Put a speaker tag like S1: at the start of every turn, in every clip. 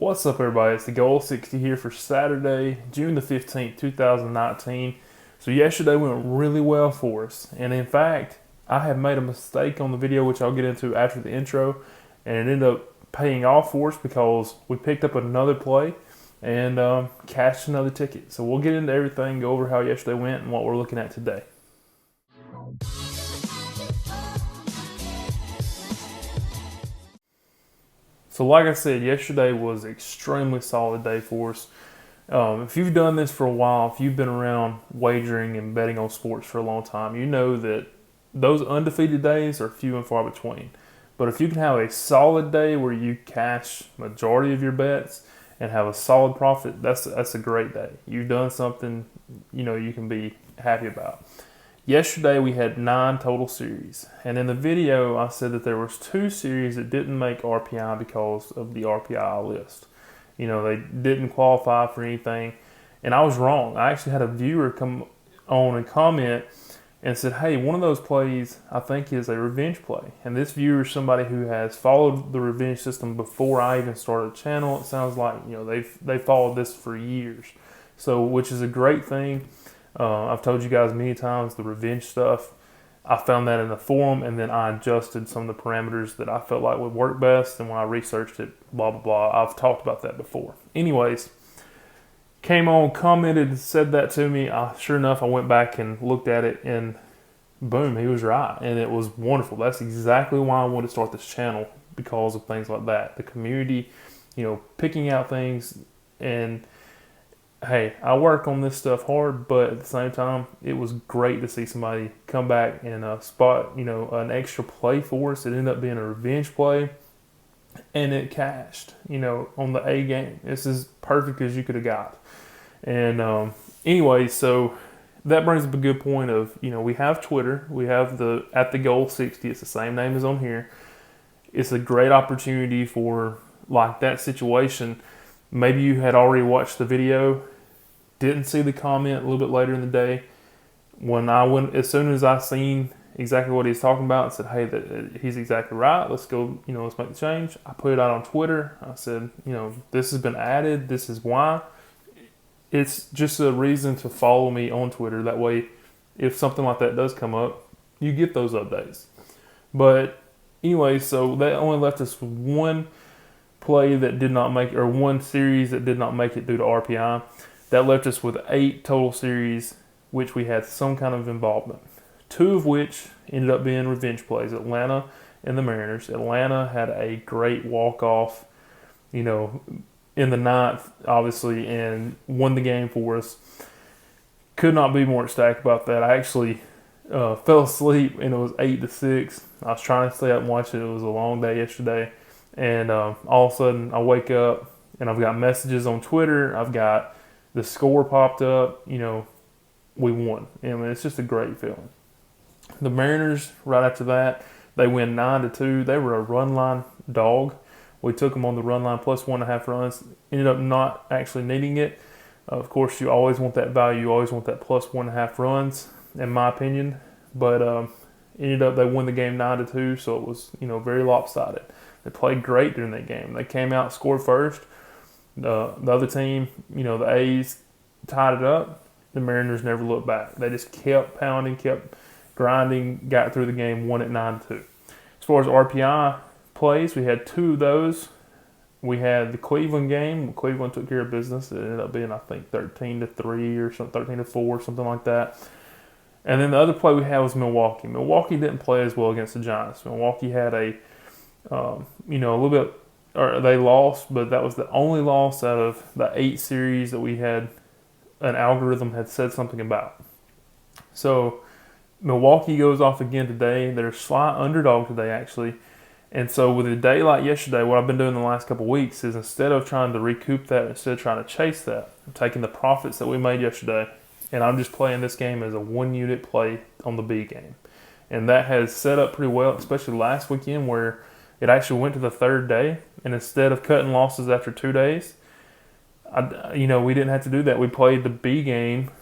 S1: What's up, everybody? It's Thegoal60 here for Saturday, June the 15th, 2019. So yesterday went really well for us. And in fact, I had made a mistake on the video, which I'll get into after the intro. And it ended up paying off for us because we picked up another play and cashed another ticket. So we'll get into everything, go over how yesterday went and what we're looking at today. So like I said, yesterday was an extremely solid day for us. If you've done this for a while, if you've been around wagering and betting on sports for a long time, you know that those undefeated days are few and far between. But if you can have a solid day where you cash majority of your bets and have a solid profit, that's a great day. You've done something you can be happy about. Yesterday we had 9 total series, and in the video I said that there was 2 series that didn't make RPI because of the RPI list. They didn't qualify for anything, and I was wrong. I actually had a viewer come on and comment and said, hey, one of those plays I think is a revenge play. And this viewer is somebody who has followed the revenge system before I even started the channel. It sounds like they've followed this for years, so which is a great thing. I've told you guys many times the revenge stuff, I found that in the forum, and then I adjusted some of the parameters that I felt like would work best, and when I researched it, blah, blah, blah. I've talked about that before. Anyways, came on, commented, said that to me. Sure enough, I went back and looked at it, and boom, he was right, and it was wonderful. That's exactly why I wanted to start this channel, because of things like that. The community, picking out things, and hey, I work on this stuff hard, but at the same time, it was great to see somebody come back and spot, an extra play for us. It ended up being a revenge play, and it cashed, on the A game. This is perfect as you could have got. And anyway, so that brings up a good point of, we have Twitter. We have the @Thegoal60. It's the same name as on here. It's a great opportunity for, like, that situation. Maybe you had already watched the video, didn't see the comment a little bit later in the day. When I went, as soon as I seen exactly what he's talking about and said, hey, he's exactly right, let's go, let's make the change. I put it out on Twitter. I said, this has been added. This is why. It's just a reason to follow me on Twitter. That way, if something like that does come up, you get those updates. But anyway, so that only left us one play that did not make, or one series that did not make it due to RPI. That left us with 8 total series, which we had some kind of involvement. 2 of which ended up being revenge plays, Atlanta and the Mariners. Atlanta had a great walk-off, in the 9th, obviously, and won the game for us. Could not be more ecstatic about that. I actually fell asleep, and it was 8-6. I was trying to stay up and watch it. It was a long day yesterday. And all of a sudden, I wake up, and I've got messages on Twitter. I've got the score popped up. We won. It's just a great feeling. The Mariners, right after that, they win 9-2. They were a run line dog. We took them on the run line plus 1.5 runs. Ended up not actually needing it. Of course, you always want that value. You always want that plus 1.5 runs, in my opinion. But ended up, they won the game 9-2, so it was, very lopsided. They played great during that game. They came out, scored first. The other team, the A's tied it up. The Mariners never looked back. They just kept pounding, kept grinding, got through the game, won at 9-2. As far as RPI plays, we had 2 of those. We had the Cleveland game. Cleveland took care of business. It ended up being, I think, 13-3 or something, 13-4, something like that. And then the other play we had was Milwaukee. Milwaukee didn't play as well against the Giants. Milwaukee had a little bit, or they lost, but that was the only loss out of the 8 series that we had an algorithm had said something about. So Milwaukee goes off again today. They're a slight underdog today, actually. And so with a day like yesterday, what I've been doing the last couple of weeks is, instead of trying to recoup that, instead of trying to chase that, I'm taking the profits that we made yesterday, and I'm just playing this game as a 1-unit play on the B game. And that has set up pretty well, especially last weekend, where it actually went to the 3rd day, and instead of cutting losses after 2 days, we didn't have to do that. We played the B game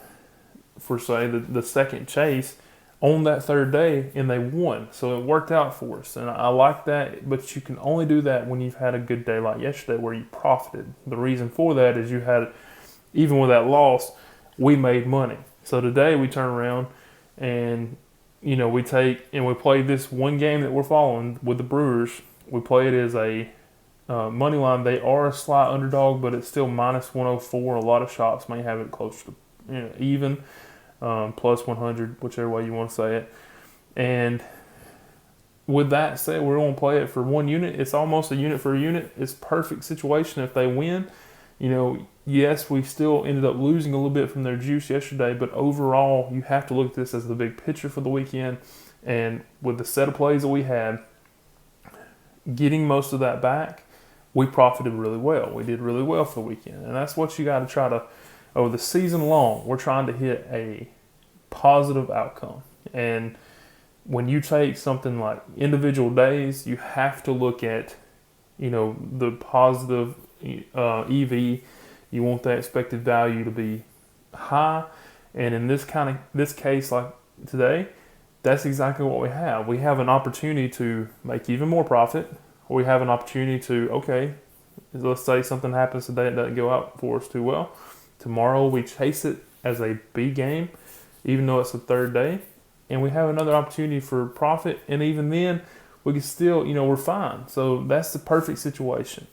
S1: for, say, the second chase. on that third day, and they won. So it worked out for us, and I like that. But you can only do that when you've had a good day like yesterday, where you profited. The reason for that is you had, even with that loss, we made money. So today we turn around and we take and we play this one game that we're following with the Brewers. We play it as a money line. They are a slight underdog, but it's still minus 104. A lot of shops may have it close to even. Plus 100, whichever way you want to say it. And with that said, we're going to play it for one unit. It's almost a unit for a unit. It's perfect situation if they win. Yes, we still ended up losing a little bit from their juice yesterday, but overall, you have to look at this as the big picture for the weekend. And with the set of plays that we had, getting most of that back, we profited really well. We did really well for the weekend. And that's what you got to try to, over the season long, we're trying to hit a positive outcome. And when you take something like individual days, you have to look at, the positive EV. You want that expected value to be high. And in this case, like today, that's exactly what we have. We have an opportunity to make even more profit. Or we have an opportunity to, okay, let's say something happens today that doesn't go out for us too well. Tomorrow we chase it as a B game, even though it's the third day, and we have another opportunity for profit. And even then, we can still, we're fine. So that's the perfect situation.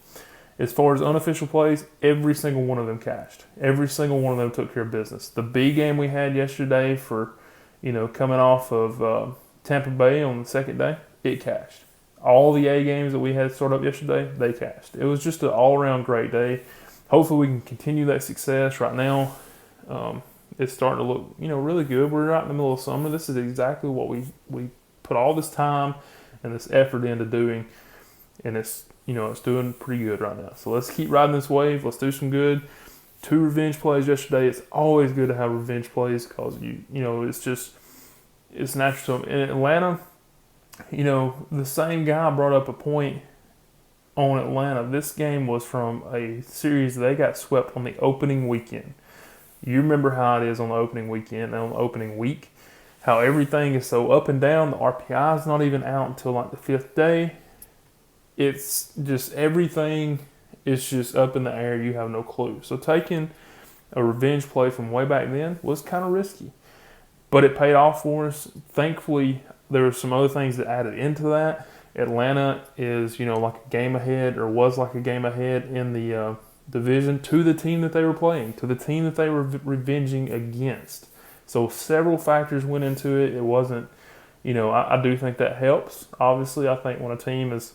S1: As far as unofficial plays, every single one of them cashed. Every single one of them took care of business. The B game we had yesterday for, coming off of Tampa Bay on the second day, it cashed. All the A games that we had started up yesterday, they cashed. It was just an all-around great day. Hopefully we can continue that success. Right now, it's starting to look, really good. We're right in the middle of summer. This is exactly what we put all this time and this effort into doing, and it's doing pretty good right now. So let's keep riding this wave. Let's do some good. 2 revenge plays yesterday. It's always good to have revenge plays because it's natural. In Atlanta, the same guy brought up a point on Atlanta. This game was from a series they got swept on the opening weekend. You remember how it is on the opening weekend and on the opening week, how everything is so up and down. The RPI is not even out until like the 5th day. It's just everything is just up in the air. You have no clue. So taking a revenge play from way back then was kind of risky, but it paid off for us. Thankfully, there were some other things that added into that. Atlanta is, like a game ahead, or was like a game ahead in the division to the team that they were playing, to the team that they were revenging against. So several factors went into it. It wasn't, I do think that helps. Obviously, I think when a team has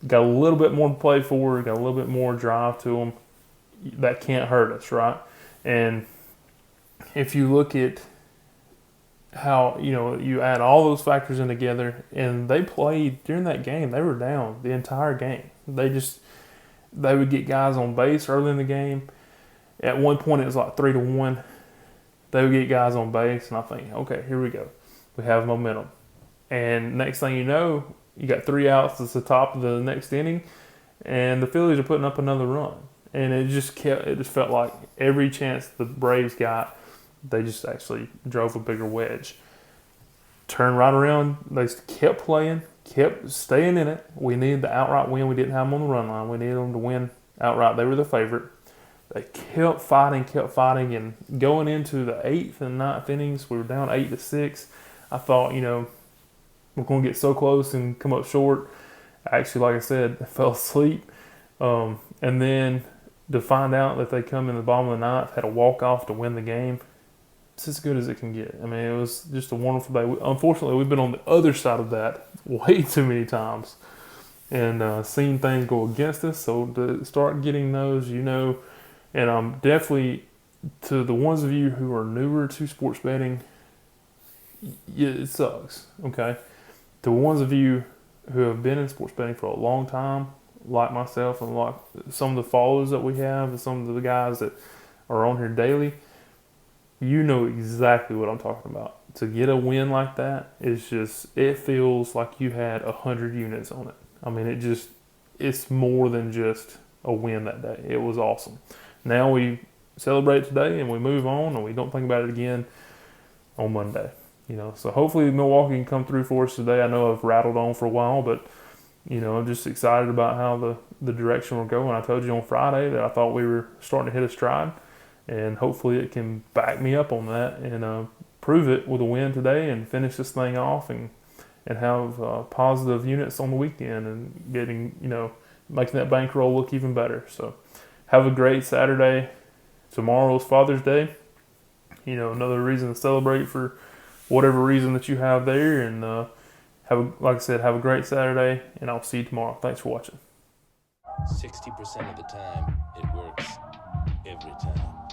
S1: got a little bit more to play for, got a little bit more drive to them, that can't hurt us, right? And if you look at how, you add all those factors in together, and they played during that game, they were down the entire game. They would get guys on base early in the game. At one point, it was like 3-1. They would get guys on base, and I think, okay, here we go. We have momentum. And next thing you know, you got 3 outs at the top of the next inning, and the Phillies are putting up another run. And it just felt like every chance the Braves got, they just actually drove a bigger wedge. Turned right around. They kept playing, kept staying in it. We needed the outright win. We didn't have them on the run line. We needed them to win outright. They were the favorite. They kept fighting, and going into the 8th and 9th innings, we were down 8-6. I thought, we're going to get so close and come up short. Actually, like I said, I fell asleep. And then to find out that they come in the bottom of the 9th, had a walk-off to win the game, it's as good as it can get. I mean, it was just a wonderful day. Unfortunately, we've been on the other side of that way too many times and seen things go against us. So to start getting those, and I'm definitely, to the ones of you who are newer to sports betting, it sucks, okay? To ones of you who have been in sports betting for a long time, like myself and like some of the followers that we have and some of the guys that are on here daily, you know exactly what I'm talking about. To get a win like that is just, it feels like you had 100 units on it. I mean, it's more than just a win that day. It was awesome. Now we celebrate today and we move on and we don't think about it again on Monday. So hopefully Milwaukee can come through for us today. I know I've rattled on for a while, but I'm just excited about how the direction we're going. I told you on Friday that I thought we were starting to hit a stride, and hopefully it can back me up on that and prove it with a win today and finish this thing off and have positive units on the weekend and getting, making that bankroll look even better. So have a great Saturday. Tomorrow's Father's Day. Another reason to celebrate for whatever reason that you have there. And like I said, have a great Saturday, and I'll see you tomorrow. Thanks for watching.
S2: 60% of the time, it works every time.